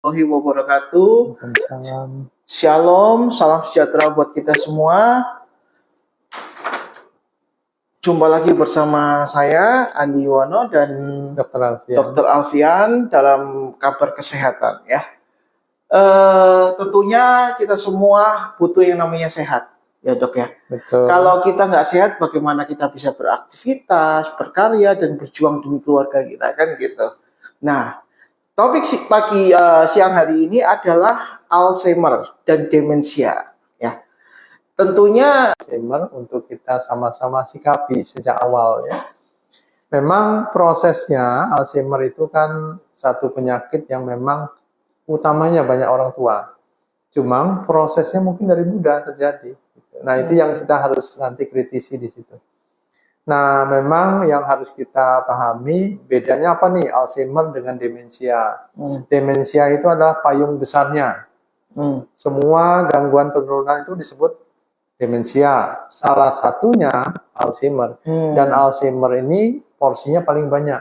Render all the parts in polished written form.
Warahmatullahi wabarakatuh. Waalaikumsalam. Shalom, salam sejahtera buat kita semua. Jumpa lagi bersama saya Andi Yuwono dan Dr. Alfian dalam kabar kesehatan ya. Tentunya kita semua butuh yang namanya sehat ya dok ya. Betul. Kalau kita nggak sehat, bagaimana kita bisa beraktivitas, berkarya dan berjuang demi keluarga kita kan gitu. Nah, topik pagi siang hari ini adalah Alzheimer dan demensia ya. Tentunya Alzheimer untuk kita sama-sama sikapi sejak awal ya. Memang prosesnya Alzheimer itu kan satu penyakit yang memang utamanya banyak orang tua. Cuma prosesnya mungkin dari muda terjadi. Nah, itu yang kita harus nanti kritisi di situ. Nah, memang yang harus kita pahami bedanya apa nih Alzheimer dengan demensia. Demensia itu adalah payung besarnya. Semua gangguan penurunan itu disebut demensia. Salah satunya Alzheimer. Dan Alzheimer ini porsinya paling banyak.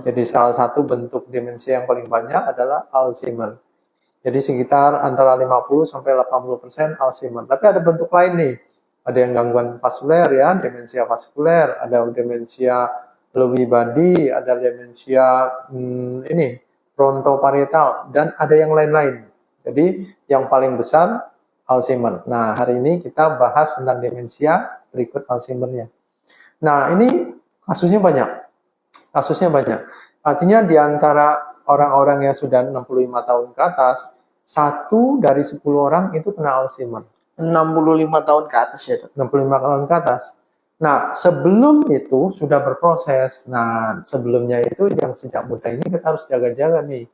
Jadi salah satu bentuk demensia yang paling banyak adalah Alzheimer. Jadi sekitar antara 50 sampai 80% Alzheimer. Tapi ada bentuk lain nih. Ada yang gangguan vaskuler ya, demensia vaskuler, ada demensia Lewy body, ada demensia frontoparietal, dan ada yang lain-lain. Jadi yang paling besar Alzheimer. Nah, hari ini kita bahas tentang demensia berikut Alzheimer-nya. Nah, ini kasusnya banyak. Artinya di antara orang-orang yang sudah 65 tahun ke atas, 1 dari 10 orang itu kena Alzheimer. 65 tahun ke atas ya dok? 65 tahun ke atas. Nah, sebelum itu sudah berproses. Nah, sebelumnya itu yang sejak muda ini kita harus jaga-jaga nih.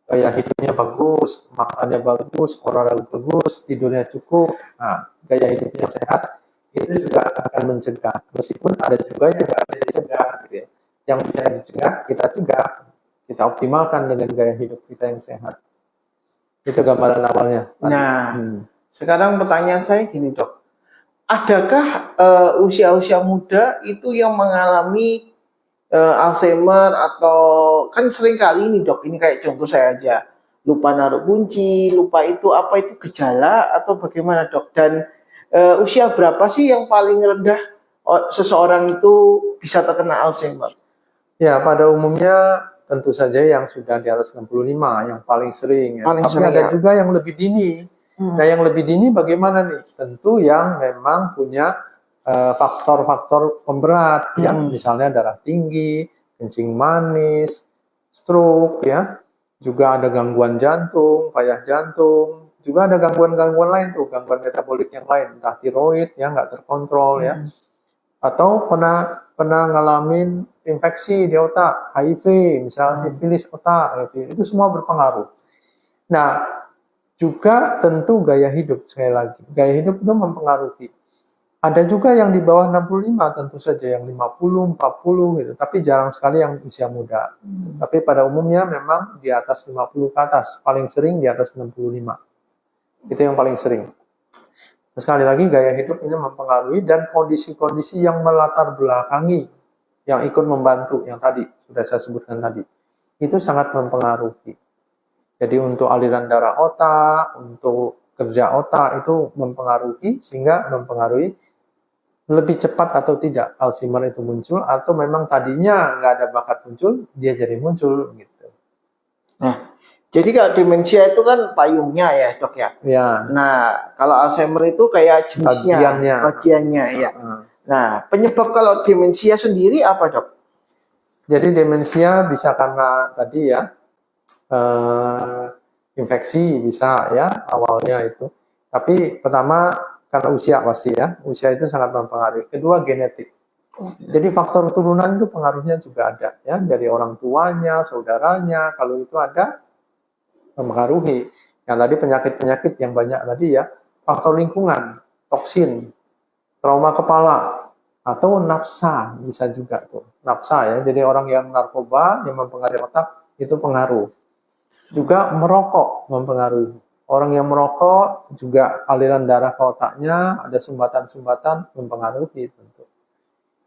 Gaya hidupnya bagus, makannya bagus, olahraga bagus, tidurnya cukup. Nah, gaya hidupnya sehat, itu juga akan mencegah. Meskipun ada juga yang nggak bisa dicegah. Gitu ya. Yang bisa dicegah, kita cegah. Kita optimalkan dengan gaya hidup kita yang sehat. Itu gambaran awalnya. Nah, sekarang pertanyaan saya gini dok, adakah usia-usia muda itu yang mengalami Alzheimer atau kan sering kali ini dok, ini kayak contoh saya aja, lupa naruh kunci, lupa itu apa itu gejala atau bagaimana dok? Dan usia berapa sih yang paling rendah seseorang itu bisa terkena Alzheimer? Ya, pada umumnya tentu saja yang sudah di atas 65 yang paling sering. Ya. Tapi ada juga yang lebih dini. Nah, yang lebih dini bagaimana nih? Tentu yang memang punya faktor-faktor pemberat, ya, misalnya darah tinggi, kencing manis, stroke, ya, juga ada gangguan jantung, payah jantung, juga ada gangguan-gangguan lain tuh, gangguan metabolik yang lain, entah tiroid, ya, nggak terkontrol, ya, atau pernah ngalamin infeksi di otak, HIV, misalnya sifilis otak, itu semua berpengaruh. Nah, juga tentu gaya hidup, sekali lagi. Gaya hidup itu mempengaruhi. Ada juga yang di bawah 65 tentu saja, yang 50, 40 gitu. Tapi jarang sekali yang usia muda. Tapi pada umumnya memang di atas 50 ke atas. Paling sering di atas 65. Itu yang paling sering. Sekali lagi gaya hidup ini mempengaruhi dan kondisi-kondisi yang melatar belakangi, yang ikut membantu, yang tadi sudah saya sebutkan tadi. Itu sangat mempengaruhi. Jadi untuk aliran darah otak, untuk kerja otak itu mempengaruhi, sehingga mempengaruhi lebih cepat atau tidak Alzheimer itu muncul, atau memang tadinya nggak ada bakat muncul, dia jadi muncul gitu. Nah, jadi kalau demensia itu kan payungnya ya dok ya? Ya. Nah, kalau Alzheimer itu kayak jenisnya, bagiannya ya. Nah, penyebab kalau demensia sendiri apa dok? Jadi demensia bisa karena tadi ya, infeksi bisa ya awalnya itu. Tapi pertama karena usia pasti ya, usia itu sangat mempengaruhi. Kedua genetik. Jadi faktor turunan itu pengaruhnya juga ada ya, dari orang tuanya, saudaranya, kalau itu ada mempengaruhi. Yang tadi penyakit-penyakit yang banyak tadi ya, faktor lingkungan, toksin, trauma kepala, atau nafsa bisa juga tuh. Nafsa ya, jadi orang yang narkoba yang mempengaruhi otak itu pengaruh. Juga merokok mempengaruhi. Orang yang merokok juga aliran darah ke otaknya, ada sumbatan-sumbatan mempengaruhi tentu.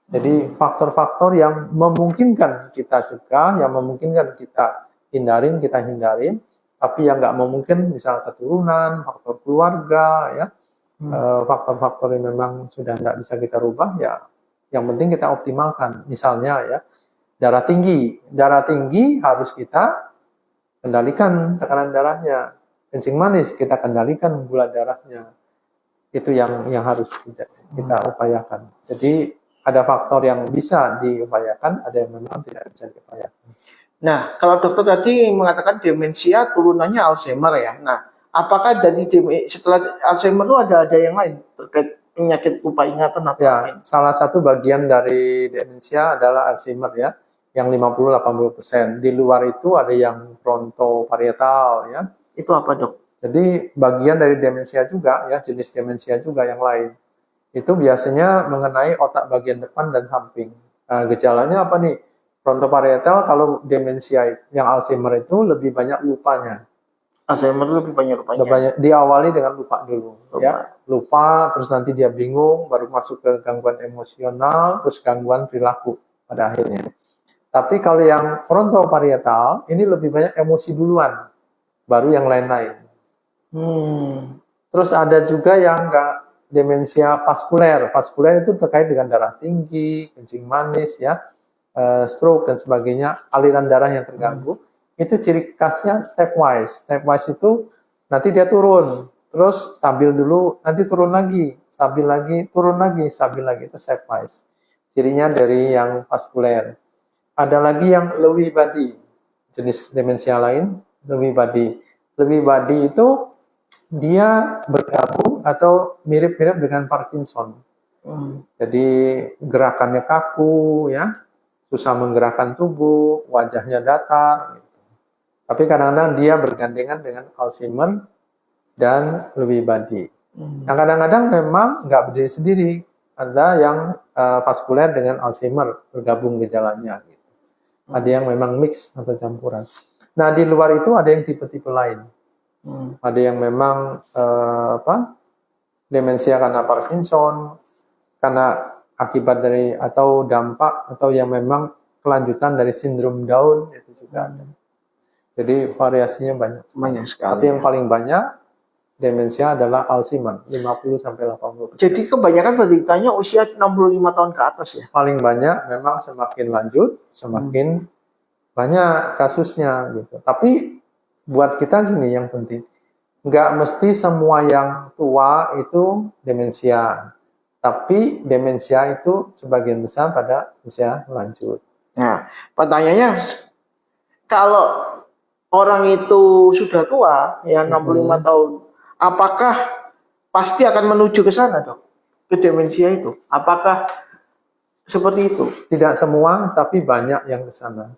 Jadi faktor-faktor yang memungkinkan kita cegah, yang memungkinkan kita hindarin, Tapi yang nggak memungkin, misal keturunan, faktor keluarga, ya, faktor-faktor yang memang sudah nggak bisa kita rubah, ya, yang penting kita optimalkan. Misalnya ya, darah tinggi harus kita kendalikan tekanan darahnya. Kencing manis kita kendalikan gula darahnya. Itu yang harus kita upayakan. Jadi ada faktor yang bisa diupayakan, ada yang memang tidak bisa diupayakan. Nah, kalau dokter tadi mengatakan demensia turunannya Alzheimer ya. Nah, apakah dari setelah Alzheimer itu ada yang lain terkait penyakit lupa ingatan atau ya, salah satu bagian dari demensia adalah Alzheimer ya, yang 50-80%. Di luar itu ada yang frontoparietal ya. Itu apa, Dok? Jadi bagian dari demensia juga ya, jenis demensia juga yang lain. Itu biasanya mengenai otak bagian depan dan samping. Nah, gejalanya apa nih? Frontoparietal kalau demensia yang Alzheimer itu lebih banyak lupanya. Alzheimer lebih banyak lupanya. Diawali dengan lupa dulu, ya. Lupa, terus nanti dia bingung, baru masuk ke gangguan emosional, terus gangguan perilaku pada akhirnya. Tapi kalau yang frontoparietal ini lebih banyak emosi duluan, baru yang lain-lain. Terus ada juga yang enggak demensia vaskuler. Vaskuler itu terkait dengan darah tinggi, kencing manis, ya, stroke dan sebagainya, aliran darah yang terganggu. Itu ciri khasnya stepwise. Stepwise itu nanti dia turun, terus stabil dulu, nanti turun lagi, stabil lagi, turun lagi, stabil lagi. Itu stepwise. Cirinya dari yang vaskuler. Ada lagi yang Lewy body, jenis demensia lain, Lewy body. Lewy body itu dia bergabung atau mirip-mirip dengan Parkinson. Jadi gerakannya kaku, ya, susah menggerakkan tubuh, wajahnya datar. Tapi kadang-kadang dia bergandengan dengan Alzheimer dan Lewy body. Yang kadang-kadang memang nggak berdiri sendiri. Ada yang vaskuler dengan Alzheimer bergabung gejalanya. Gitu. Ada yang memang mix atau campuran. Nah, di luar itu ada yang tipe-tipe lain. Ada yang memang demensia karena Parkinson, karena akibat dari atau dampak atau yang memang kelanjutan dari sindrom Down, itu juga ada. Jadi variasinya banyak. Banyak sekali. Tapi yang paling banyak demensia adalah Alzheimer, 50-80%. Jadi kebanyakan penderitanya usia 65 tahun ke atas ya? Paling banyak memang semakin lanjut, semakin banyak kasusnya gitu. Tapi buat kita gini yang penting, nggak mesti semua yang tua itu demensia. Tapi demensia itu sebagian besar pada usia lanjut. Nah, pertanyaannya, kalau orang itu sudah tua, ya 65 tahun, apakah pasti akan menuju ke sana, Dok? Ke demensia itu? Apakah seperti itu? Tidak semua, tapi banyak yang ke sana.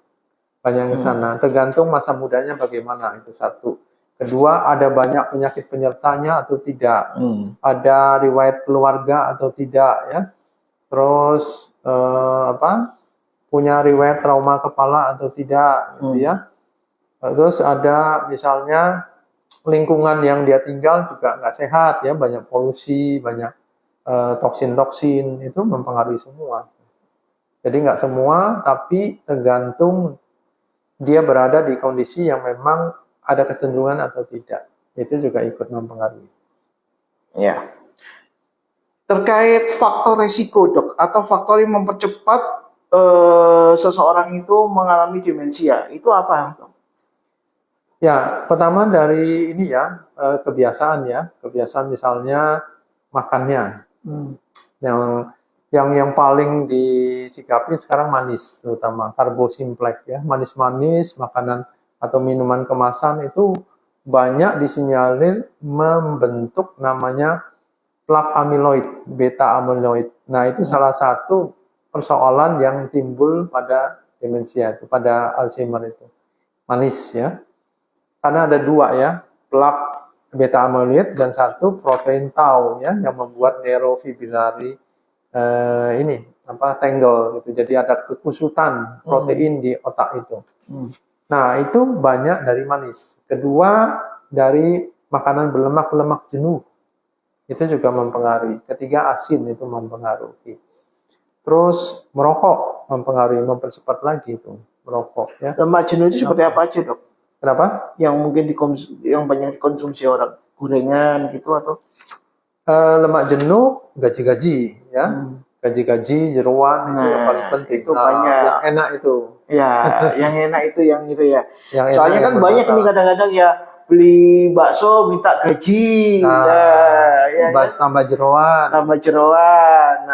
Banyak yang ke sana. Tergantung masa mudanya bagaimana, itu satu. Kedua, ada banyak penyakit penyertanya atau tidak. Ada riwayat keluarga atau tidak, ya. Terus punya riwayat trauma kepala atau tidak, gitu ya. Terus ada misalnya lingkungan yang dia tinggal juga nggak sehat, ya, banyak polusi, banyak toksin-toksin, itu mempengaruhi semua. Jadi nggak semua, tapi tergantung dia berada di kondisi yang memang ada kecenderungan atau tidak. Itu juga ikut mempengaruhi. Ya. Terkait faktor resiko, Dok, atau faktor yang mempercepat seseorang itu mengalami demensia, itu apa, Dok? Ya, pertama dari ini ya, kebiasaan ya. Kebiasaan misalnya makannya. Yang paling disikapi sekarang manis, terutama karbosimplek ya. Manis-manis, makanan atau minuman kemasan itu banyak disinyalir membentuk namanya plak amyloid, beta amyloid. Nah, itu salah satu persoalan yang timbul pada demensia itu, pada Alzheimer itu. Manis ya. Karena ada dua ya, plak beta amyloid dan satu protein tau ya, yang membuat neurofibrillary tangle gitu. Jadi ada kekusutan protein di otak itu. Nah, itu banyak dari manis. Kedua, dari makanan berlemak-lemak jenuh. Itu juga mempengaruhi. Ketiga, asin itu mempengaruhi. Terus merokok mempengaruhi, mempercepat lagi itu merokok ya. Lemak jenuh itu seperti apa aja, Dok? Kenapa? Yang mungkin yang banyak dikonsumsi orang, gorengan gitu atau lemak jenuh, gaji-gaji, ya. Gaji-gaji, jeroan itu yang paling penting. Itu banyak. Yang enak itu. Ya, yang enak itu yang itu ya. Yang Soalnya enak, kan banyak nih kadang-kadang ya beli bakso minta gaji, ya kan? Tambah jeroan,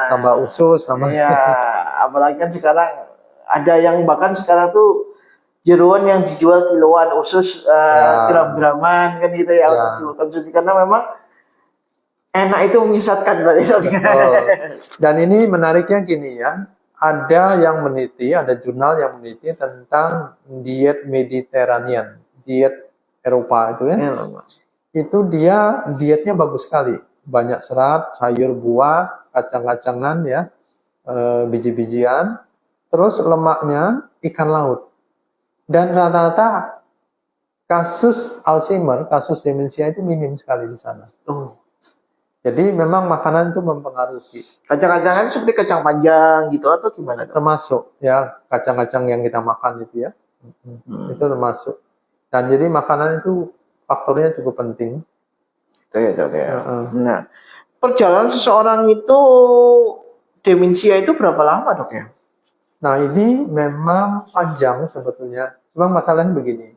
tambah usus, tambah. Ya, apalagi kan sekarang ada yang bahkan sekarang tuh jeroan yang dijual kiloan, usus gram-graman kan gitu ya untuk konsumsi karena memang enak itu menyesatkan berarti. Dan ini menariknya gini ya, ada yang meneliti, ada jurnal yang meneliti tentang diet Mediterranean, diet Eropa itu ya. Itu dia dietnya bagus sekali, banyak serat, sayur, buah, kacang-kacangan ya, biji-bijian, terus lemaknya ikan laut. Dan rata-rata kasus Alzheimer, kasus demensia itu minim sekali di sana. Jadi memang makanan itu mempengaruhi. Kacang-kacangan seperti kacang panjang gitu atau gimana? Termasuk ya kacang-kacang yang kita makan itu ya, itu termasuk. Dan jadi makanan itu faktornya cukup penting. Itu ya dok ya. Nah, perjalanan seseorang itu demensia itu berapa lama dok ya? Nah ini memang panjang sebetulnya. Cuma masalahnya begini.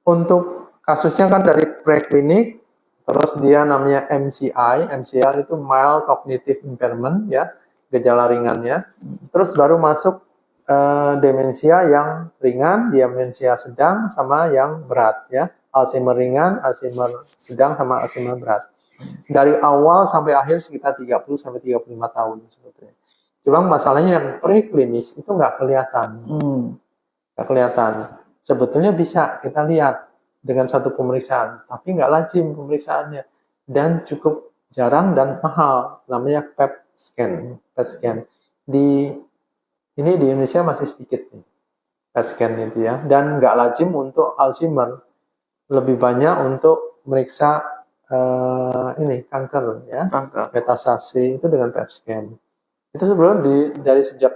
Untuk kasusnya kan dari preklinik, terus dia namanya MCI. MCI itu mild cognitive impairment ya, gejala ringannya. Terus baru masuk demensia yang ringan, demensia sedang sama yang berat ya. Alzheimer ringan, Alzheimer sedang sama Alzheimer berat. Dari awal sampai akhir sekitar 30 sampai 35 tahun sebetulnya. Cuma masalahnya yang preklinis itu nggak kelihatan. Nggak kelihatan. Sebetulnya bisa kita lihat dengan satu pemeriksaan, tapi nggak lazim pemeriksaannya. Dan cukup jarang dan mahal, namanya PET scan. PET scan. Ini di Indonesia masih sedikit nih, PET scan itu ya. Dan nggak lazim untuk Alzheimer. Lebih banyak untuk meriksa ini kanker ya, metastase itu dengan PET scan. Itu sebelum dari sejak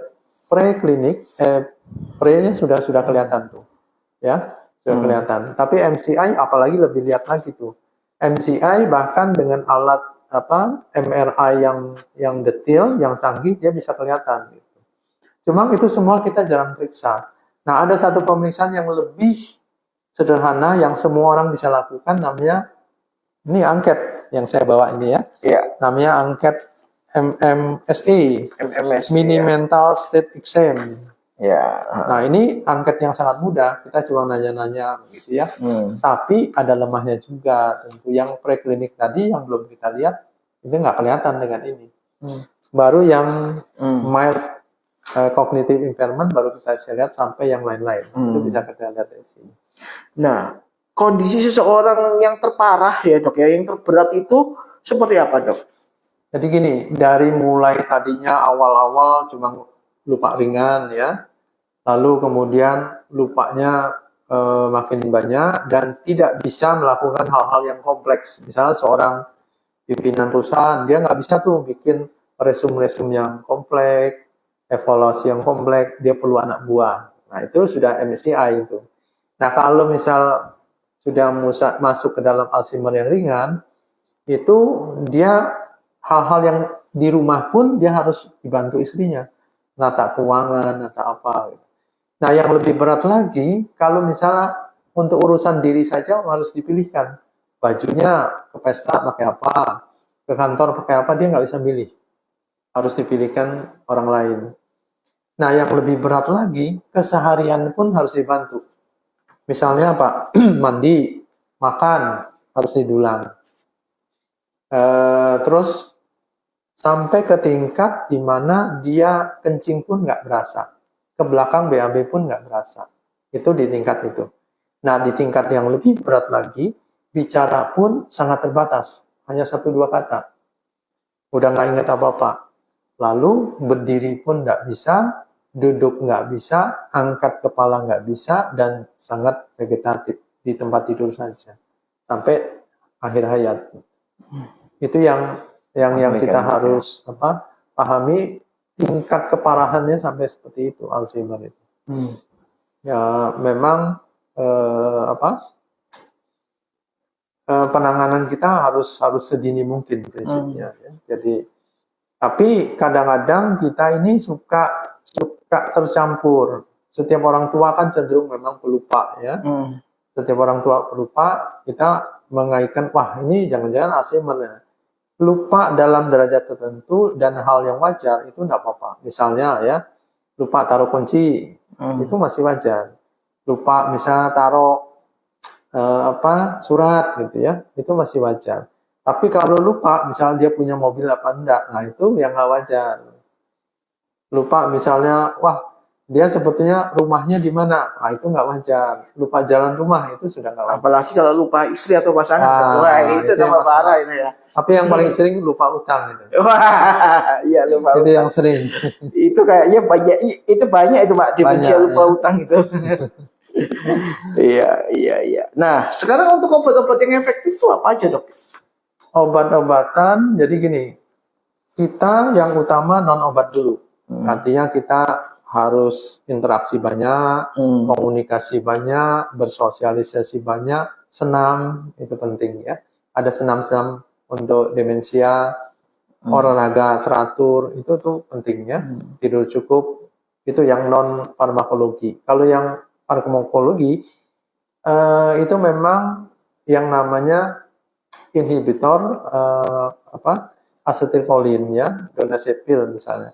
preklinik, pre-nya sudah kelihatan tuh, ya sudah kelihatan. Tapi MCI apalagi lebih lihat lagi tuh. MCI bahkan dengan alat MRI yang detail, yang canggih dia bisa kelihatan. Gitu. Cuma itu semua kita jarang periksa. Nah ada satu pemeriksaan yang lebih sederhana yang semua orang bisa lakukan, namanya ini angket yang saya bawa ini ya. Namanya angket MMSE, Mini Mental State Exam. Nah ini angket yang sangat mudah, kita cuma nanya-nanya gitu ya. Tapi ada lemahnya juga, tentu yang preklinik tadi yang belum kita lihat itu nggak kelihatan dengan ini. Baru yang mild cognitive impairment baru kita bisa lihat sampai yang lain-lain. Itu bisa kita lihat dari sini. Nah, kondisi seseorang yang terparah ya dok ya, yang terberat itu seperti apa dok? Jadi gini, dari mulai tadinya awal-awal cuma lupa ringan ya, lalu kemudian lupanya makin banyak dan tidak bisa melakukan hal-hal yang kompleks. Misalnya seorang pimpinan perusahaan, dia nggak bisa tuh bikin resume-resume yang kompleks, evaluasi yang kompleks, dia perlu anak buah. Nah itu sudah MCI itu. Nah kalau misal sudah masuk ke dalam Alzheimer yang ringan, itu dia hal-hal yang di rumah pun dia harus dibantu istrinya, nata keuangan, nata apa. Gitu. Nah yang lebih berat lagi, kalau misalnya untuk urusan diri saja harus dipilihkan. Bajunya ke pesta pakai apa, ke kantor pakai apa, dia nggak bisa milih. Harus dipilihkan orang lain. Nah yang lebih berat lagi, keseharian pun harus dibantu. Misalnya apa? Mandi, makan, harus didulang. Terus sampai ke tingkat di mana dia kencing pun nggak berasa. Ke belakang BAB pun nggak berasa. Itu di tingkat itu. Nah, di tingkat yang lebih berat lagi, bicara pun sangat terbatas. Hanya 1-2 kata. Udah nggak ingat apa-apa. Lalu berdiri pun nggak bisa, duduk nggak bisa, angkat kepala nggak bisa, dan sangat vegetatif di tempat tidur saja. Sampai akhir hayat. Itu yang kita harus pahami, tingkat keparahannya sampai seperti itu Alzheimer itu. Ya memang apa penanganan kita harus sedini mungkin prinsipnya. Ya. Jadi tapi kadang-kadang kita ini suka tercampur. Setiap orang tua kan cenderung memang pelupa ya. Setiap orang tua pelupa, kita mengaitkan wah ini jangan-jangan Alzheimer ya. Lupa dalam derajat tertentu dan hal yang wajar itu enggak apa-apa. Misalnya ya, lupa taruh kunci itu masih wajar. Lupa misalnya taruh surat gitu ya, itu masih wajar. Tapi kalau lupa, misalnya dia punya mobil apa enggak, nah itu yang nggak wajar. Lupa misalnya, wah dia sebetulnya rumahnya di mana, nah itu nggak wajar. Lupa jalan rumah itu sudah nggak wajar. Apalagi kalau lupa istri atau pasangan, wah itu tambah parah itu ya. Tapi yang paling sering lupa utang itu. Wah, iya lupa itu utang. yang sering. Itu kayaknya banyak itu Pak, demensia lupa utang itu. Iya. Nah, sekarang untuk obat-obat yang efektif itu apa aja, Dok? Obat-obatan, jadi gini, kita yang utama non obat dulu. Artinya kita harus interaksi banyak, komunikasi banyak, bersosialisasi banyak, senam itu penting ya. Ada senam-senam untuk demensia, olahraga teratur itu tuh penting ya. Tidur cukup itu yang non farmakologi. Kalau yang farmakologi itu memang yang namanya inhibitor asetilkolin ya, donepezil misalnya.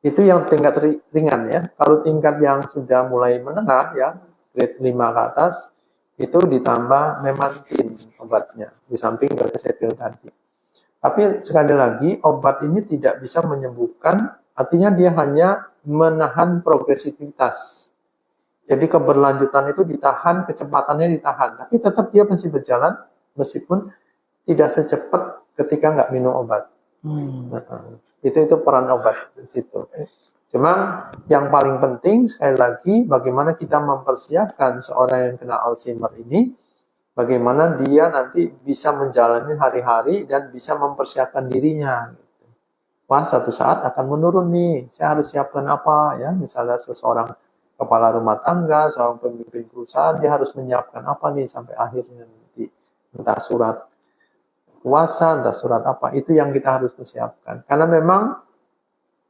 Itu yang tingkat ringan ya. Kalau tingkat yang sudah mulai menengah ya, grade 5 ke atas, itu ditambah memantine obatnya di samping donepezil tadi. Tapi sekali lagi obat ini tidak bisa menyembuhkan, artinya dia hanya menahan progresivitas. Jadi keberlanjutan itu ditahan, kecepatannya ditahan, tapi tetap dia masih berjalan meskipun tidak secepat ketika nggak minum obat. Itu peran obat di situ. Cuma yang paling penting sekali lagi bagaimana kita mempersiapkan seorang yang kena Alzheimer ini, bagaimana dia nanti bisa menjalani hari-hari dan bisa mempersiapkan dirinya. Wah suatu saat akan menurun nih, saya harus siapkan apa ya? Misalnya seseorang kepala rumah tangga, seorang pemimpin perusahaan, dia harus menyiapkan apa nih sampai akhirnya nanti, entah surat kuasa, entah surat apa, itu yang kita harus persiapkan. Karena memang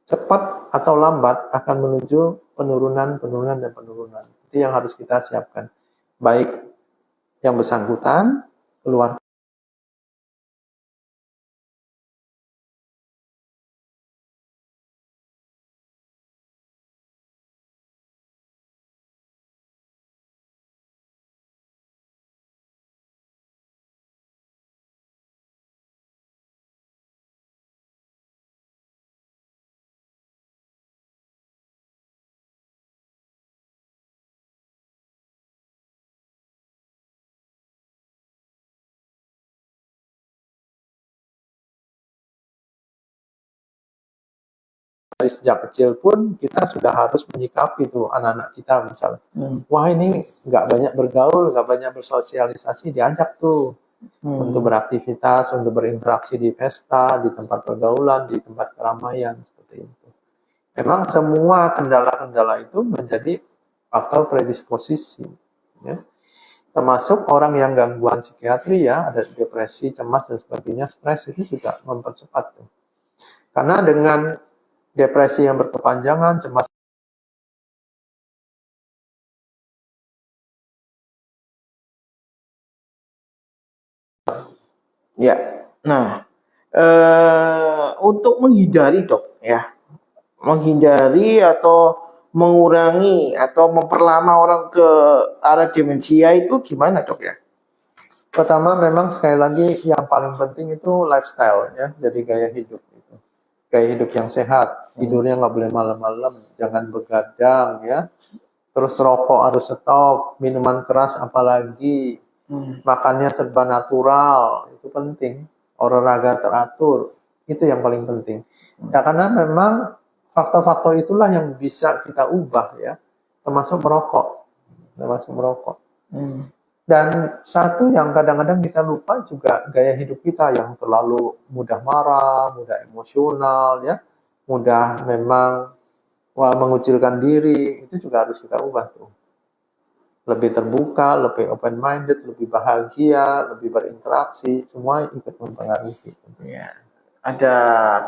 cepat atau lambat akan menuju penurunan. Itu yang harus kita siapkan. Baik yang bersangkutan, keluarga. Sejak kecil pun kita sudah harus menyikapi tuh anak-anak kita misalnya. Wah ini nggak banyak bergaul, nggak banyak bersosialisasi, diajak tuh untuk beraktivitas, untuk berinteraksi di pesta, di tempat pergaulan, di tempat keramaian seperti itu. Memang semua kendala-kendala itu menjadi faktor predisposisi, ya. Termasuk orang yang gangguan psikiatri ya, ada depresi, cemas dan sebagainya, stres itu juga mempercepat tuh. Karena dengan depresi yang berkepanjangan, cemas. Ya, nah untuk menghindari Dok ya, menghindari atau mengurangi atau memperlama orang ke arah demensia itu gimana Dok ya? Pertama memang sekali lagi yang paling penting itu lifestyle ya, jadi gaya hidup. Gaya hidup yang sehat, tidurnya nggak boleh malam-malam, jangan begadang ya. Terus rokok harus stop, minuman keras apalagi, makannya serba natural, itu penting. Olahraga teratur, itu yang paling penting. Ya karena memang faktor-faktor itulah yang bisa kita ubah ya, termasuk merokok. Dan satu yang kadang-kadang kita lupa juga gaya hidup kita yang terlalu mudah marah, mudah emosional, ya, mudah memang mengucilkan diri, itu juga harus kita ubah tuh. lebih terbuka, lebih open minded, lebih bahagia, lebih berinteraksi, semua ikut mempengaruhi. Ya. Ada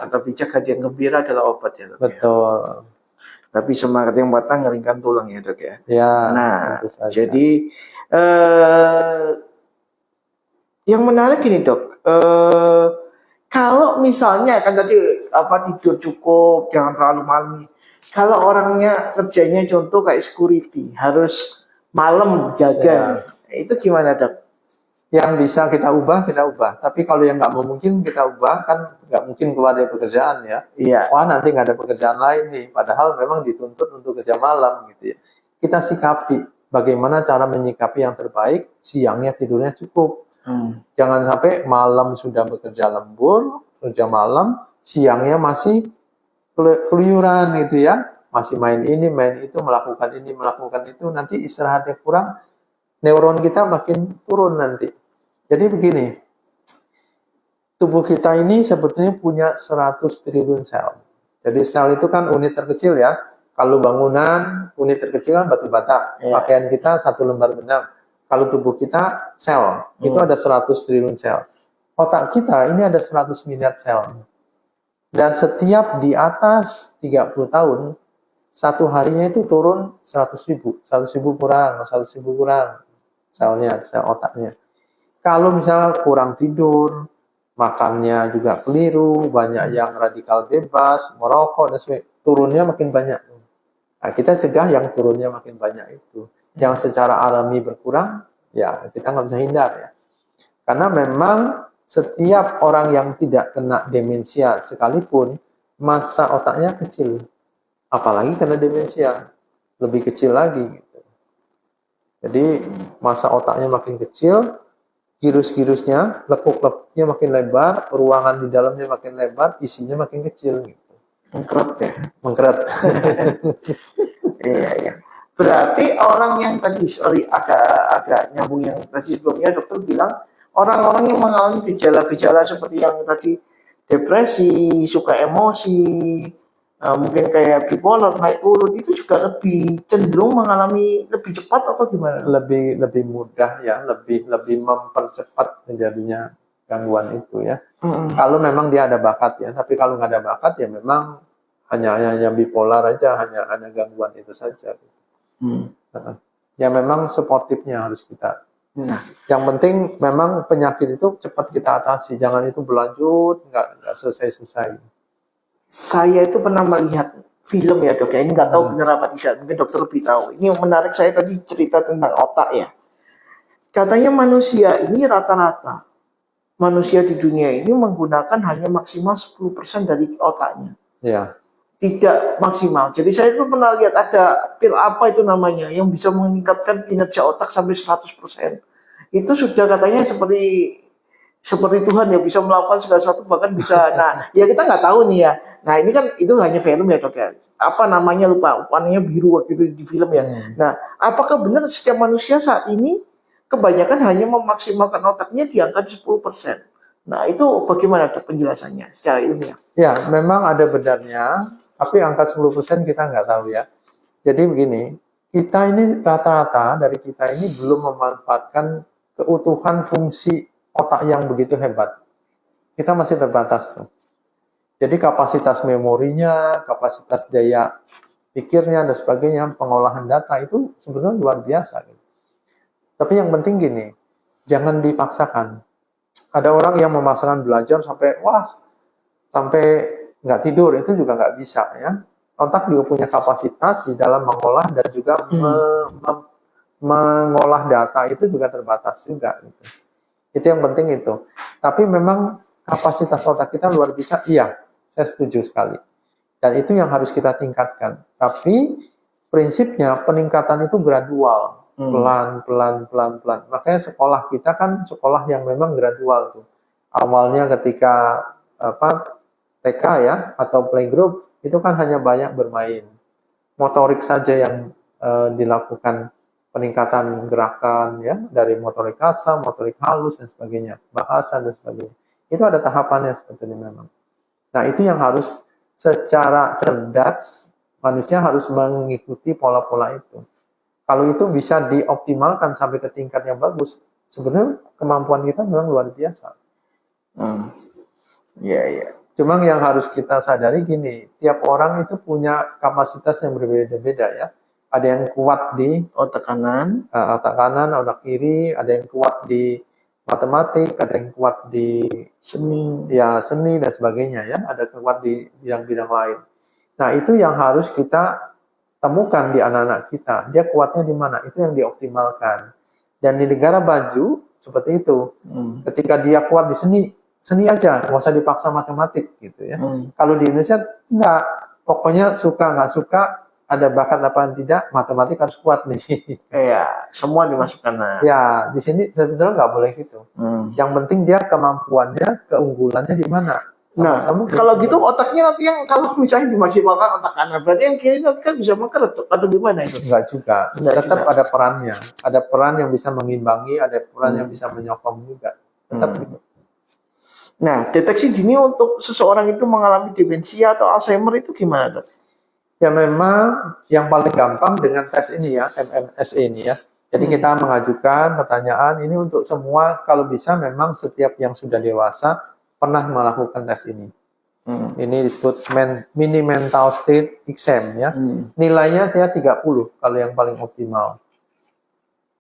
kata bijak, hadiah gembira adalah obat ya, Dok. Betul. Ya? Tapi semangat yang matang ngeringkan tulang ya, Dok ya. Ya, nah, tentu saja. Jadi yang menarik ini, Dok. Kalau misalnya kan tadi tidur cukup, jangan terlalu malam. Kalau orangnya kerjanya contoh kayak security, harus malam jaga, itu gimana, Dok? Yang bisa kita ubah, kita ubah. Tapi kalau yang nggak mungkin kita ubah, kan nggak mungkin keluar dari pekerjaan ya. Iya. Wah, nanti nggak ada pekerjaan lain nih. Padahal memang dituntut untuk kerja malam gitu ya. Kita sikapi bagaimana cara menyikapi yang terbaik, siangnya tidurnya cukup. Jangan sampai malam sudah bekerja lembur, kerja malam, siangnya masih keluyuran gitu ya, masih main ini, main itu, melakukan ini, melakukan itu, nanti istirahatnya kurang, neuron kita makin turun nanti. Jadi begini, tubuh kita ini sebetulnya punya 100 triliun sel. Jadi sel itu kan unit terkecil ya. Kalau bangunan, unit terkecil kan batu bata. Pakaian kita 1 lembar benang. Kalau tubuh kita sel, itu ada 100 triliun sel. Otak kita ini ada 100 miliar sel. Dan setiap di atas 30 tahun, satu harinya itu turun 100 ribu. 100 ribu kurang, 100 ribu kurang selnya, sel otaknya. Kalau misalnya kurang tidur, makannya juga keliru, banyak yang radikal bebas, merokok, dan sebagainya, turunnya makin banyak. Nah, kita cegah yang turunnya makin banyak itu. Yang secara alami berkurang, ya kita nggak bisa hindar ya. Karena memang setiap orang yang tidak kena demensia sekalipun, masa otaknya kecil. Apalagi kena demensia, lebih kecil lagi. Gitu. Jadi masa otaknya makin kecil, girus-girusnya, lekuk-lekuknya makin lebar, ruangan di dalamnya makin lebar, isinya makin kecil. Gitu. Mengkeret ya? Mengkeret. Iya. Berarti orang yang tadi, agak nyambung yang tadi sebelumnya dokter bilang, orang-orang yang mengalami gejala-gejala seperti yang tadi depresi, suka emosi, mungkin kayak bipolar, naik turun, itu juga lebih cenderung mengalami lebih cepat atau gimana? Lebih mudah ya, lebih mempercepat terjadinya gangguan itu ya. Kalau memang dia ada bakat ya, tapi kalau nggak ada bakat ya memang hanya bipolar aja, hanya ada gangguan itu saja. Ya memang suportifnya harus kita. Yang penting memang penyakit itu cepat kita atasi, jangan itu berlanjut, nggak selesai-selesai. Saya itu pernah melihat film ya, Dok, ya, ini nggak tahu benar apa tidak, mungkin dokter lebih tahu. Ini yang menarik, saya tadi cerita tentang otak ya. Katanya manusia ini rata-rata, manusia di dunia ini menggunakan hanya maksimal 10% dari otaknya. Ya. Tidak maksimal. Jadi saya itu pernah lihat ada pil apa itu namanya yang bisa meningkatkan kinerja otak sampai 100%. Itu sudah katanya seperti Tuhan ya, bisa melakukan segala sesuatu, bahkan bisa. Nah, ya kita nggak tahu nih ya. Nah, ini kan itu hanya film ya, Dok ya. Apa namanya lupa, warnanya biru waktu itu di film ya. Nah, apakah benar setiap manusia saat ini kebanyakan hanya memaksimalkan otaknya di angka 10%? Nah, itu bagaimana, Dok, penjelasannya secara ilmiah? Ya, memang ada benarnya. Tapi angka 10% kita nggak tahu ya. Jadi begini, kita ini rata-rata dari kita ini belum memanfaatkan keutuhan fungsi otak yang begitu hebat. Kita masih terbatas tuh. Jadi kapasitas memorinya, kapasitas daya pikirnya dan sebagainya, pengolahan data itu sebenarnya luar biasa. Tapi yang penting gini, jangan dipaksakan. Ada orang yang memaksakan belajar sampai nggak tidur, itu juga nggak bisa ya. Otak juga punya kapasitas di dalam mengolah dan juga mengolah data, itu juga terbatas juga. Gitu. Itu yang penting itu. Tapi memang kapasitas otak kita luar biasa, iya, saya setuju sekali. Dan itu yang harus kita tingkatkan. Tapi prinsipnya peningkatan itu gradual, pelan. Makanya sekolah kita kan sekolah yang memang gradual tuh. Awalnya ketika TK ya atau playgroup itu kan hanya banyak bermain, motorik saja yang dilakukan, peningkatan gerakan ya, dari motorik kasar, motorik halus dan sebagainya, bahasa dan sebagainya. Itu ada tahapannya sebetulnya memang. Nah, itu yang harus secara cerdas manusia harus mengikuti pola-pola itu. Kalau itu bisa dioptimalkan sampai ke tingkat yang bagus, sebenarnya kemampuan kita memang luar biasa. Iya, iya. Cuma yang harus kita sadari gini, tiap orang itu punya kapasitas yang berbeda-beda ya. Ada yang kuat di Otak kanan, otak kiri, ada yang kuat di matematik, ada yang kuat di seni. seni dan sebagainya ya. Ada yang kuat di bidang-bidang lain. Nah itu yang harus kita temukan di anak-anak kita. Dia kuatnya di mana? Itu yang dioptimalkan. Dan di negara maju seperti itu. Ketika dia kuat di seni aja, nggak usah dipaksa matematik gitu ya. Kalau di Indonesia enggak, pokoknya suka nggak suka, ada bakat apa tidak, matematik harus kuat nih. Iya, semua dimasukkan. Ya, di sini sebetulnya nggak boleh gitu. Yang penting dia kemampuannya, keunggulannya di mana. Sama-sama kalau gitu otaknya nanti yang kalau misalnya dimaksimalkan otak kanan, berarti yang kiri nanti kan bisa mengkerut atau gimana itu? Enggak juga, tetap juga. Ada perannya. Ada peran yang bisa mengimbangi, ada peran yang bisa menyokong juga. Tetap gitu. Nah, deteksi dini untuk seseorang itu mengalami demensia atau Alzheimer itu gimana, Dok? Ya memang yang paling gampang dengan tes ini ya, MMSE ini ya. Jadi kita mengajukan pertanyaan ini untuk semua, kalau bisa memang setiap yang sudah dewasa pernah melakukan tes ini. Ini disebut mini mental state exam ya. Nilainya saya 30 kalau yang paling optimal.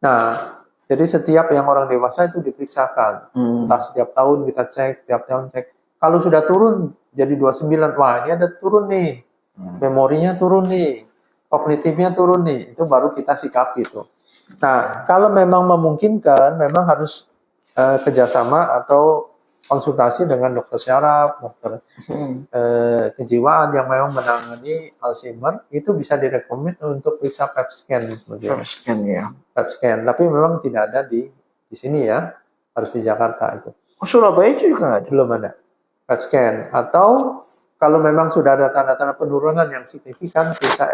Nah, jadi setiap yang orang dewasa itu diperiksakan. Entah setiap tahun kita cek, setiap tahun cek. Kalau sudah turun jadi 29, wah ini ada turun nih. Memorinya turun nih. Kognitifnya turun nih. Itu baru kita sikapi itu. Nah, kalau memang memungkinkan, memang harus kerjasama atau konsultasi dengan dokter syaraf, dokter kejiwaan yang memang menangani Alzheimer, itu bisa direkomend untuk periksa PET scan sebagainya. PET scan ya. PET scan, tapi memang tidak ada di sini ya, harus di Jakarta itu. Oh, Surabaya juga ada? Belum ada PET scan. Atau kalau memang sudah ada tanda-tanda penurunan yang signifikan, periksa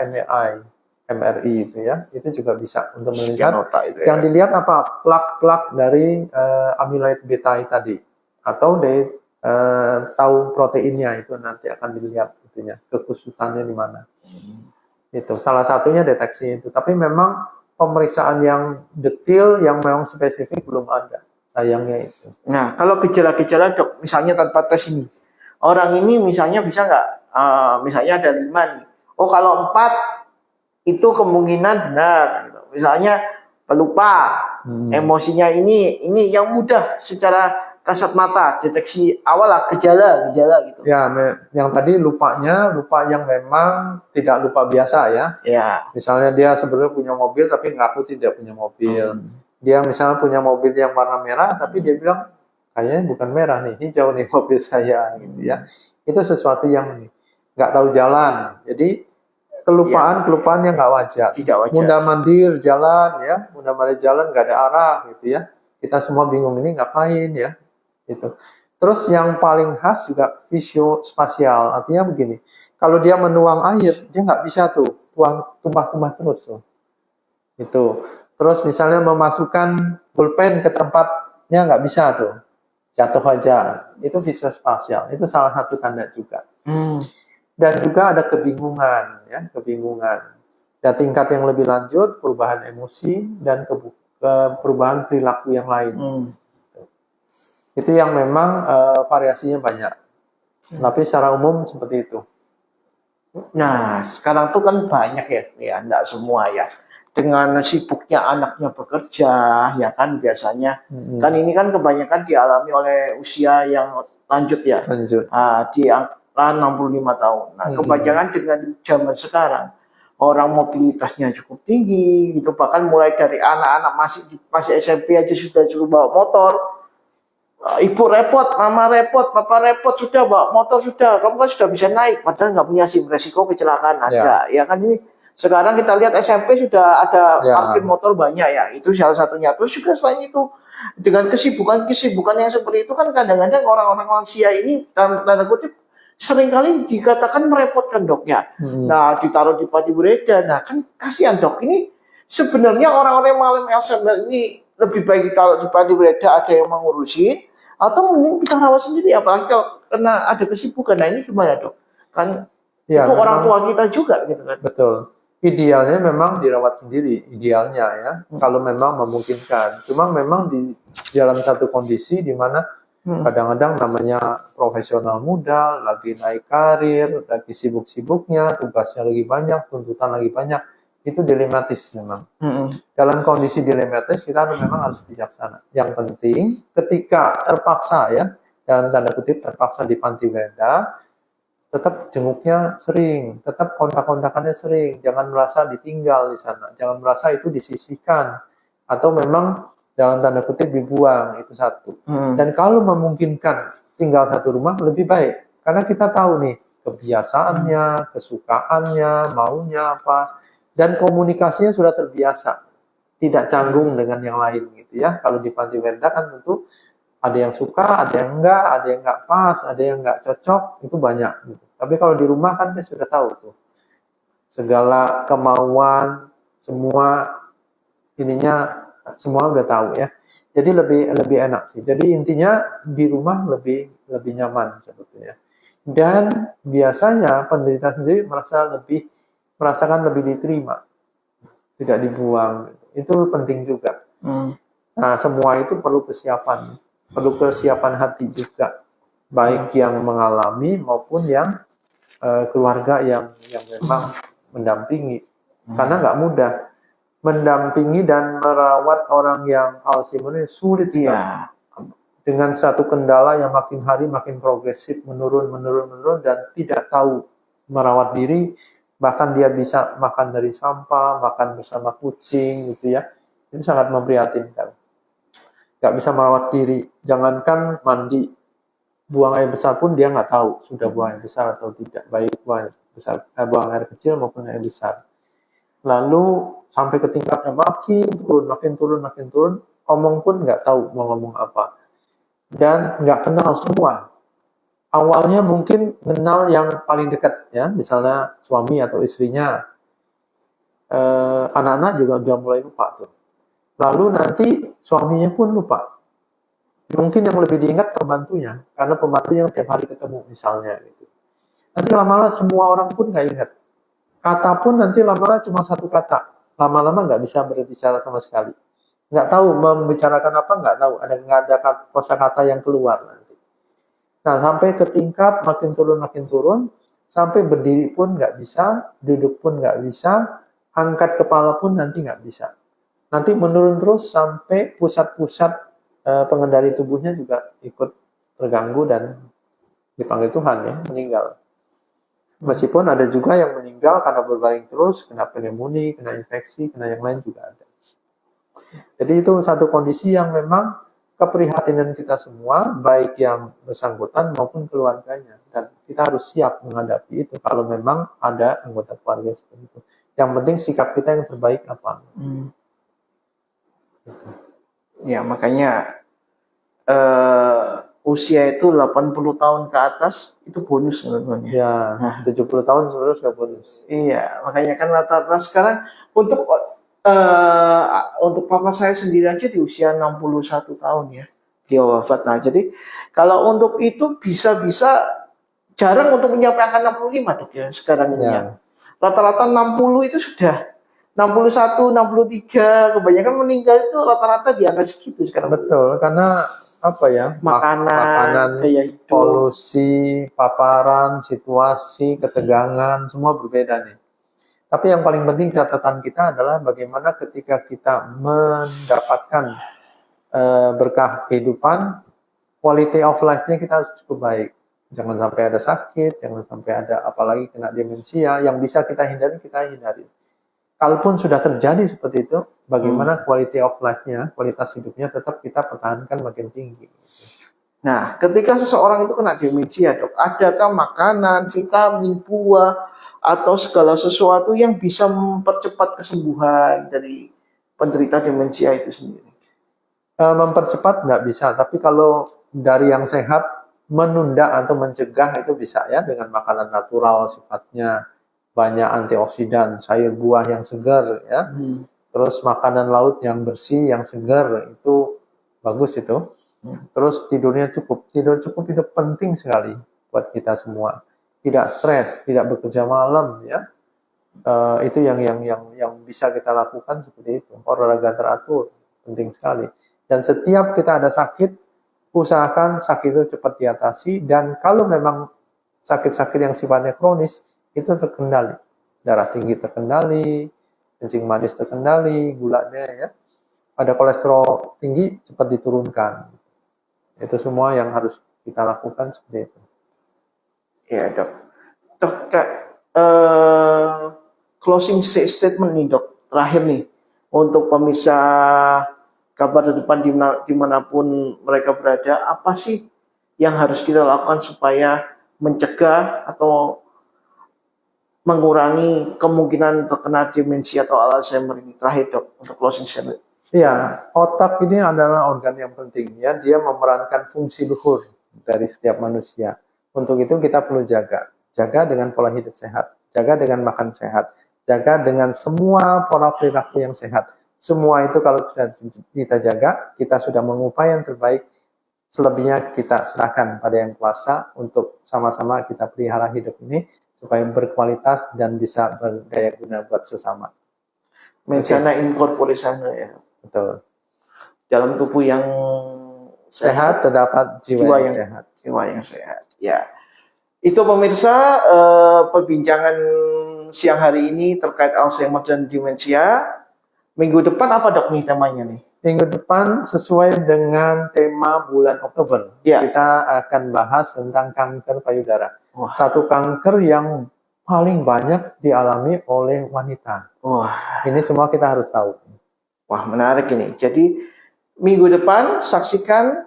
MRI itu ya, itu juga bisa untuk melihat. Itu ya. Yang dilihat apa? Plak-plak dari amyloid beta tadi. Atau dari tahu proteinnya itu nanti akan dilihat itunya, kekhususannya di mana. Itu salah satunya deteksi itu. Tapi memang pemeriksaan yang detail, yang memang spesifik belum ada. Sayangnya itu. Nah, kalau gejala-gejala, Dok, misalnya tanpa tes ini, orang ini misalnya bisa nggak? Misalnya ada 5 nih. Oh, kalau 4 itu kemungkinan benar. Gitu. Misalnya pelupa, emosinya ini yang mudah secara kasat mata, deteksi awal lah, gejala gitu. Ya, yang tadi lupa yang memang tidak lupa biasa ya. Ya. Misalnya dia sebenarnya punya mobil tapi ngaku tidak punya mobil. Dia misalnya punya mobil yang warna merah tapi dia bilang kayaknya bukan merah nih, hijau nih mobil saya gitu ya. Itu sesuatu yang nggak tahu jalan. Jadi kelupaan yang nggak wajar. Tidak wajar. Mundar-mandir jalan ya, mundar-mandir jalan nggak ada arah gitu ya. Kita semua bingung ini ngapain ya. Itu. Terus yang paling khas juga visiospasial, artinya begini, kalau dia menuang air, dia nggak bisa tuh tumpah-tumpah terus tuh. Itu. Terus misalnya memasukkan pulpen ke tempatnya nggak bisa tuh, jatuh aja. Itu visiospasial, itu salah satu tanda juga. Dan juga ada kebingungan, ya, kebingungan. Dan tingkat yang lebih lanjut, perubahan emosi dan perubahan perilaku yang lain. Itu yang memang variasinya banyak. Tapi secara umum seperti itu. Nah, sekarang tuh kan banyak ya, enggak semua ya. Dengan sibuknya anaknya bekerja, ya kan biasanya. Kan ini kan kebanyakan dialami oleh usia yang lanjut ya. Lanjut. Di angka 65 tahun. Nah, kebanyakan dengan zaman sekarang, orang mobilitasnya cukup tinggi, gitu. Bahkan mulai dari anak-anak masih SMP aja sudah cukup bawa motor. Ibu repot, mama repot, papa repot, sudah bawa motor sudah, kamu kan sudah bisa naik, padahal nggak punya SIM, resiko kecelakaan ada, ya kan ini. Sekarang kita lihat SMP sudah ada parkir motor banyak ya, itu salah satunya. Terus juga selain itu, dengan kesibukan yang seperti itu kan kadang-kadang orang-orang lansia ini tanda kutip seringkali dikatakan merepotkan, Dok ya. Nah, ditaruh di panti bereda, nah kan kasihan, Dok. Ini sebenarnya orang-orang yang mengalami Alzheimer ini lebih baik ditaruh di panti bereda, ada yang mengurusin, atau mending kita rawat sendiri, apalagi kalau kena ada kesibukan. Nah ini gimana, Dok? Kan ya, itu orang tua kita juga gitu kan. Betul. Idealnya memang dirawat sendiri, idealnya ya, kalau memang memungkinkan. Cuma memang di dalam satu kondisi di mana kadang-kadang namanya profesional muda, lagi naik karir, lagi sibuk-sibuknya, tugasnya lagi banyak, tuntutan lagi banyak, itu dilematis memang. Dalam kondisi dilematis kita memang harus bijaksana. Yang penting ketika terpaksa ya, dalam tanda kutip terpaksa di panti Werda, tetap jenguknya sering, tetap kontak-kontakannya sering, jangan merasa ditinggal di sana, jangan merasa itu disisihkan, atau memang dalam tanda kutip dibuang, itu satu. Dan kalau memungkinkan tinggal satu rumah lebih baik, karena kita tahu nih kebiasaannya, kesukaannya, maunya apa, dan komunikasinya sudah terbiasa, tidak canggung dengan yang lain gitu ya. Kalau di panti Werda kan tentu ada yang suka, ada yang enggak pas, ada yang enggak cocok, itu banyak. Gitu. Tapi kalau di rumah kan dia sudah tahu tuh segala kemauan, semua ininya semua udah tahu ya. Jadi lebih enak sih. Jadi intinya di rumah lebih nyaman sebetulnya. Dan biasanya penderita sendiri merasakan lebih diterima, tidak dibuang. Itu penting juga. Nah, semua itu perlu kesiapan hati juga, baik yang mengalami maupun yang keluarga yang memang mendampingi, karena nggak mudah mendampingi dan merawat orang yang Alzheimer ini, sulit sekali. Dengan satu kendala yang makin hari makin progresif, menurun dan tidak tahu merawat diri, bahkan dia bisa makan dari sampah, makan bersama kucing gitu ya, itu sangat memprihatinkan. Nggak bisa merawat diri, jangankan mandi, buang air besar pun dia nggak tahu sudah buang air besar atau tidak, baik buang air kecil maupun air besar. Lalu sampai ke tingkatnya makin turun, ngomong pun nggak tahu mau ngomong apa, dan nggak kenal semua. Awalnya mungkin kenal yang paling dekat ya, misalnya suami atau istrinya, anak-anak juga udah mulai lupa tuh. Lalu nanti suaminya pun lupa. Mungkin yang lebih diingat pembantunya, karena pembantu yang tiap hari ketemu misalnya. Gitu. Nanti lama-lama semua orang pun nggak ingat. Kata pun nanti lama-lama cuma satu kata. Lama-lama nggak bisa berbicara sama sekali. Nggak tahu membicarakan apa, nggak tahu. Nggak ada kosakata yang keluar nanti. Nah, sampai ke tingkat makin turun, sampai berdiri pun nggak bisa, duduk pun nggak bisa, angkat kepala pun nanti nggak bisa. Nanti menurun terus sampai pusat-pusat pengendali tubuhnya juga ikut terganggu dan dipanggil Tuhan ya, meninggal. Meskipun ada juga yang meninggal karena berbaring terus, kena pneumonia, kena infeksi, kena yang lain juga ada. Jadi itu satu kondisi yang memang keprihatinan kita semua, baik yang bersangkutan maupun keluarganya. Dan kita harus siap menghadapi itu kalau memang ada anggota keluarga seperti itu. Yang penting sikap kita yang terbaik apa. Ya, makanya usia itu 80 tahun ke atas itu bonus sebenarnya. Ya, 70 tahun sebenarnya sudah bonus. Iya, makanya kan rata-rata sekarang untuk papa saya sendiri aja di usia 61 tahun ya, dia wafat. Nah, jadi kalau untuk itu bisa-bisa jarang untuk menyampaikan 65 dok ya sekarang ini ya. Rata-rata 60 itu sudah 61, 63, kebanyakan meninggal itu rata-rata di angka segitu sekarang. Betul, karena apa ya? Makanan, polusi, paparan, situasi, ketegangan, semua berbeda nih. Tapi yang paling penting catatan kita adalah bagaimana ketika kita mendapatkan berkah kehidupan, quality of life-nya kita harus cukup baik. Jangan sampai ada sakit, jangan sampai ada apalagi kena demensia, yang bisa kita hindari, kita hindari. Kalaupun sudah terjadi seperti itu, bagaimana quality of life-nya, kualitas hidupnya tetap kita pertahankan makin tinggi. Nah, ketika seseorang itu kena demensia, dok, adakah makanan, vitamin, buah, atau segala sesuatu yang bisa mempercepat kesembuhan dari penderita demensia itu sendiri? Mempercepat nggak bisa, tapi kalau dari yang sehat, menunda atau mencegah itu bisa ya, dengan makanan natural sifatnya, banyak antioksidan, sayur buah yang segar ya, terus makanan laut yang bersih, yang segar, itu bagus itu. Terus tidurnya cukup, tidur cukup itu penting sekali buat kita semua. Tidak stres, tidak bekerja malam ya, Itu yang bisa kita lakukan seperti itu. Olahraga teratur penting sekali. Dan setiap kita ada sakit, usahakan sakit itu cepat diatasi. Dan kalau memang sakit-sakit yang sifatnya kronis itu terkendali, darah tinggi terkendali, kencing manis terkendali, gulanya ya, ada kolesterol tinggi cepat diturunkan. Itu semua yang harus kita lakukan seperti itu. Ya dok. Closing statement nih dok, terakhir nih untuk pemirsa Kabar Depan dimanapun mereka berada, apa sih yang harus kita lakukan supaya mencegah atau mengurangi kemungkinan terkena demensia atau Alzheimer ini? Terakhir dok, untuk closing statement. Ya, otak ini adalah organ yang penting ya, dia memerankan fungsi luhur dari setiap manusia. Untuk itu kita perlu jaga dengan pola hidup sehat, jaga dengan makan sehat, jaga dengan semua pola perilaku yang sehat. Semua itu kalau sudah kita jaga, kita sudah mengupayakan yang terbaik. Selebihnya kita serahkan pada yang kuasa untuk sama-sama kita pelihara hidup ini supaya berkualitas dan bisa berdaya guna buat sesama. Mensana in corpore sano ya. Betul. Dalam tubuh yang sehat terdapat jiwa yang sehat. Jiwa yang sehat. Ya. Itu pemirsa perbincangan siang hari ini terkait Alzheimer dan demensia. Minggu depan apa dok nih temanya nih? Minggu depan sesuai dengan tema bulan Oktober. Ya. Kita akan bahas tentang kanker payudara. Wah. Satu kanker yang paling banyak dialami oleh wanita. Wah. Ini semua kita harus tahu. Wah, menarik ini. Jadi minggu depan saksikan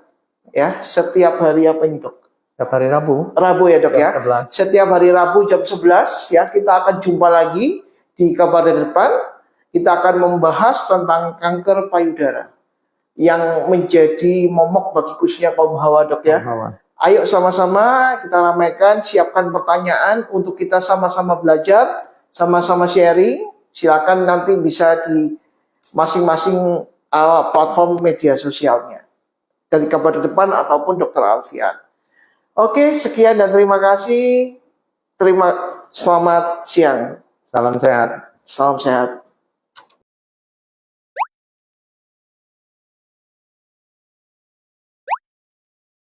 ya setiap hari apa ini dok? Setiap hari Rabu. Rabu ya dok ya. 11. Setiap hari Rabu jam 11 ya kita akan jumpa lagi di Kabar Depan. Kita akan membahas tentang kanker payudara yang menjadi momok bagi khususnya kaum hawa dok ya. Ayo sama-sama kita ramaikan, siapkan pertanyaan untuk kita sama-sama belajar, sama-sama sharing. Silakan nanti bisa di masing-masing platform media sosialnya dari Kabar Depan ataupun Dr. Alfian. Oke, sekian dan terima kasih. Selamat siang. Salam sehat. Salam sehat.